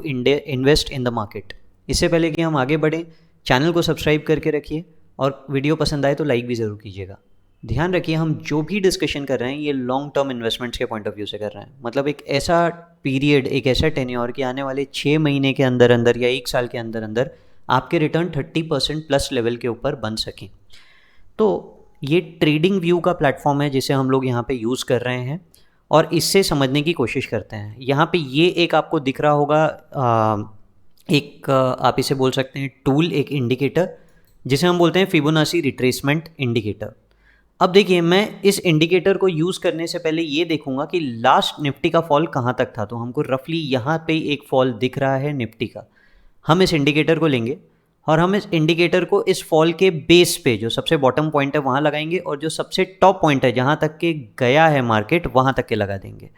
Invest in the market. इससे पहले कि हम आगे बढ़ें, चैनल को सब्सक्राइब करके रखिए और वीडियो पसंद आए तो लाइक भी ज़रूर कीजिएगा। ध्यान रखिए, हम जो भी डिस्कशन कर रहे हैं ये लॉन्ग टर्म इन्वेस्टमेंट्स के पॉइंट ऑफ व्यू से कर रहे हैं। मतलब एक ऐसा पीरियड, एक ऐसा टेन्योर कि आने वाले 6 महीने के अंदर अंदर या 1 साल के अंदर अंदर आपके रिटर्न 30% प्लस लेवल के ऊपर बन सकें। तो ये ट्रेडिंग व्यू का प्लेटफॉर्म है जिसे हम लोग यहाँ पे यूज़ कर रहे हैं और इससे समझने की कोशिश करते हैं। यहाँ पे ये एक आपको दिख रहा होगा, आप इसे बोल सकते हैं टूल, एक इंडिकेटर जिसे हम बोलते हैं फिबोनाची रिट्रेसमेंट इंडिकेटर। अब देखिए, मैं इस इंडिकेटर को यूज़ करने से पहले ये देखूंगा कि लास्ट निफ्टी का फॉल कहाँ तक था। तो हमको रफली यहाँ पे एक फॉल दिख रहा है निफ्टी का। हम इस इंडिकेटर को लेंगे और हम इस इंडिकेटर को इस फॉल के बेस पे, जो सबसे बॉटम पॉइंट है वहाँ लगाएंगे और जो सबसे टॉप पॉइंट है जहाँ तक के गया है मार्केट वहाँ तक के लगा देंगे।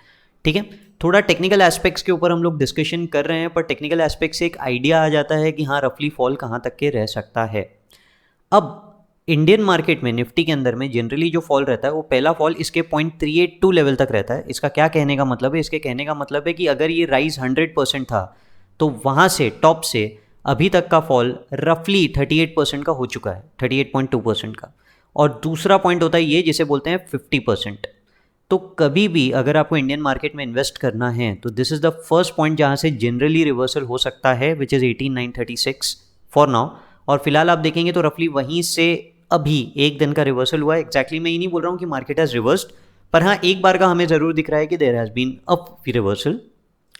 ठीक है, थोड़ा टेक्निकल एस्पेक्ट्स के ऊपर हम लोग डिस्कशन कर रहे हैं, पर टेक्निकल एस्पेक्ट से एक आइडिया आ जाता है कि हाँ रफली फॉल कहाँ तक के रह सकता है। अब इंडियन मार्केट में निफ्टी के अंदर में जनरली जो फॉल रहता है वो पहला फॉल इसके 0.382 लेवल तक रहता है। इसका क्या कहने का मतलब है? इसके कहने का मतलब है कि अगर ये राइज 100% था तो वहाँ से टॉप से अभी तक का फॉल रफली 38% का हो चुका है, 38.2% का। और दूसरा पॉइंट होता है ये जिसे बोलते हैं 50%। तो कभी भी अगर आपको इंडियन मार्केट में इन्वेस्ट करना है तो this is the first point जहाँ से जनरली रिवर्सल हो सकता है, विच इज़ 18,936 फॉर नाउ। और फिलहाल आप देखेंगे तो रफली वहीं से अभी एक दिन का रिवर्सल हुआ है। एग्जैक्टली मैं ये नहीं बोल रहा हूँ कि मार्केट हैज़ रिवर्स्ड, पर हाँ एक बार का हमें ज़रूर दिख रहा है कि there has been up reversal.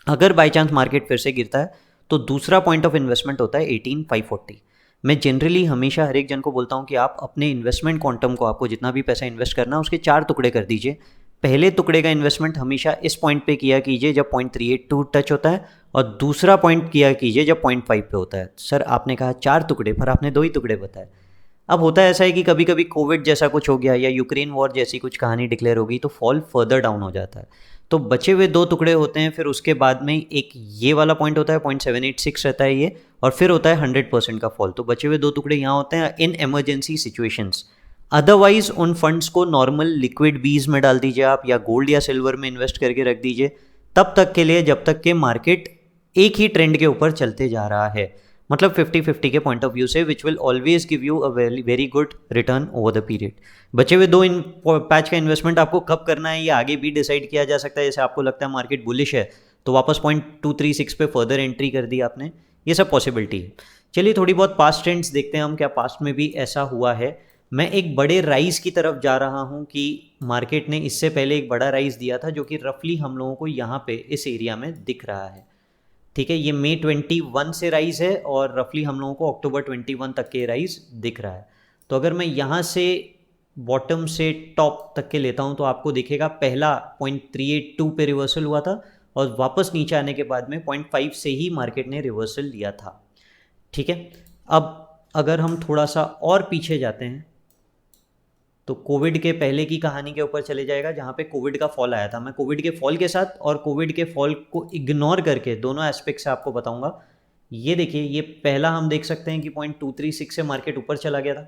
अगर बाई चांस मार्केट फिर से गिरता है तो दूसरा पॉइंट ऑफ इन्वेस्टमेंट होता है 18,540। मैं जनरली हमेशा हर एक जन को बोलता हूँ कि आप अपने इन्वेस्टमेंट क्वांटम को, आपको जितना भी पैसा इन्वेस्ट करना है उसके 4 टुकड़े कर दीजिए। पहले टुकड़े का इन्वेस्टमेंट हमेशा इस पॉइंट पे किया कीजिए जब 0.382 टच होता है, और दूसरा पॉइंट किया कीजिए जब 0.5 पे होता है। सर आपने कहा 4 टुकड़े, पर आपने 2 ही टुकड़े बताए। अब होता है ऐसा है कि कभी कभी कोविड जैसा कुछ हो गया या यूक्रेन वॉर जैसी कुछ कहानी डिक्लेयर हो गई तो फॉल फर्दर डाउन हो जाता है। तो बचे हुए 2 टुकड़े होते हैं, फिर उसके बाद में एक ये वाला पॉइंट होता है 0.786 रहता है ये, और फिर होता है 100% का फॉल। तो बचे हुए 2 टुकड़े यहाँ होते हैं इन इमरजेंसी सिचुएशंस। अदरवाइज उन फंड्स को नॉर्मल लिक्विड बीज में डाल दीजिए आप, या गोल्ड या सिल्वर में इन्वेस्ट करके रख दीजिए तब तक के लिए जब तक के मार्केट एक ही ट्रेंड के ऊपर चलते जा रहा है। मतलब 50-50 के पॉइंट ऑफ व्यू से, which will always give you a very good return over the period. बचे हुए 2 पैच का इन्वेस्टमेंट आपको कब करना है ये आगे भी डिसाइड किया जा सकता है। जैसे आपको लगता है मार्केट बुलिश है तो वापस 0.236 पे फर्दर एंट्री कर दी आपने, ये सब पॉसिबिलिटी है। चलिए थोड़ी बहुत पास्ट ट्रेंड्स देखते हैं हम, क्या पास्ट में भी ऐसा हुआ है। मैं एक बड़े राइज की तरफ जा रहा हूँ कि मार्केट ने इससे पहले एक बड़ा राइज दिया था जो कि रफली हम लोगों को यहाँ पे इस एरिया में दिख रहा है। ठीक है, ये मई 21 से राइज है और रफली हम लोगों को अक्टूबर 21 तक के राइज दिख रहा है। तो अगर मैं यहाँ से बॉटम से टॉप तक के लेता हूँ तो आपको दिखेगा पहला 0.382 पे रिवर्सल हुआ था और वापस नीचे आने के बाद में 0.5 से ही मार्केट ने रिवर्सल लिया था। ठीक है, अब अगर हम थोड़ा सा और पीछे जाते हैं तो कोविड के पहले की कहानी के ऊपर चले जाएगा जहाँ पे कोविड का फॉल आया था। मैं कोविड के फॉल के साथ और कोविड के फॉल को इग्नोर करके दोनों एस्पेक्ट से आपको बताऊंगा। ये देखिए, ये पहला हम देख सकते हैं कि 0.236 से मार्केट ऊपर चला गया था।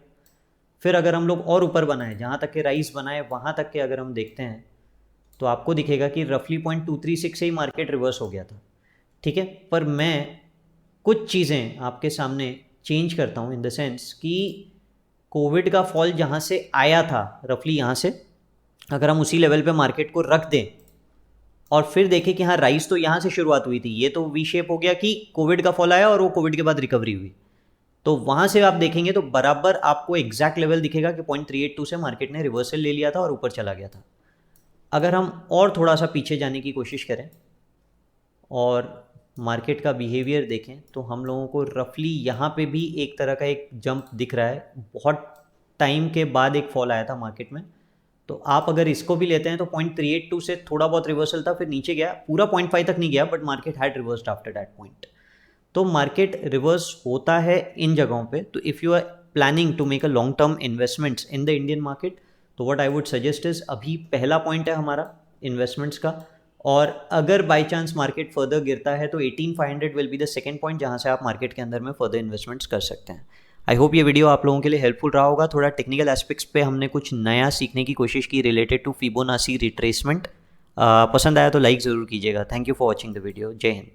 फिर अगर हम लोग और ऊपर बनाए, जहाँ तक के राइज बनाए वहाँ तक के अगर हम देखते हैं तो आपको दिखेगा कि रफली 0.236 से ही मार्केट रिवर्स हो गया था। ठीक है, पर मैं कुछ चीज़ें आपके सामने चेंज करता हूँ इन द सेंस कि कोविड का फॉल जहाँ से आया था रफली यहाँ से, अगर हम उसी लेवल पे मार्केट को रख दें और फिर देखें कि हाँ राइज तो यहाँ से शुरुआत हुई थी, ये तो वी शेप हो गया कि कोविड का फॉल आया और वो कोविड के बाद रिकवरी हुई, तो वहाँ से आप देखेंगे तो बराबर आपको एग्जैक्ट लेवल दिखेगा कि 0.382 से मार्केट ने रिवर्सल ले लिया था और ऊपर चला गया था। अगर हम और थोड़ा सा पीछे जाने की कोशिश करें और मार्केट का बिहेवियर देखें तो हम लोगों को रफली यहाँ पे भी एक तरह का एक जंप दिख रहा है। बहुत टाइम के बाद एक फॉल आया था मार्केट में, तो आप अगर इसको भी लेते हैं तो 0.382 से थोड़ा बहुत रिवर्सल था, फिर नीचे गया, पूरा 0.5 तक नहीं गया, but market had reversed after that point. तो मार्केट रिवर्स होता है इन जगहों पे। तो if you are planning to make a long term investments in the Indian market तो what I would suggest is, अभी पहला पॉइंट है हमारा इन्वेस्टमेंट्स का, और अगर बाई चांस मार्केट फर्दर गिरता है तो 18,500 will be the second point जहां से आप मार्केट के अंदर में फर्दर इन्वेस्टमेंट्स कर सकते हैं। आई होप ये वीडियो आप लोगों के लिए हेल्पफुल रहा होगा। थोड़ा टेक्निकल एस्पेक्ट्स पे हमने कुछ नया सीखने की कोशिश की रिलेटेड टू फिबोनाची रिट्रेसमेंट। पसंद आया तो लाइक ज़रूर कीजिएगा। Thank you for watching the video. जय हिंद।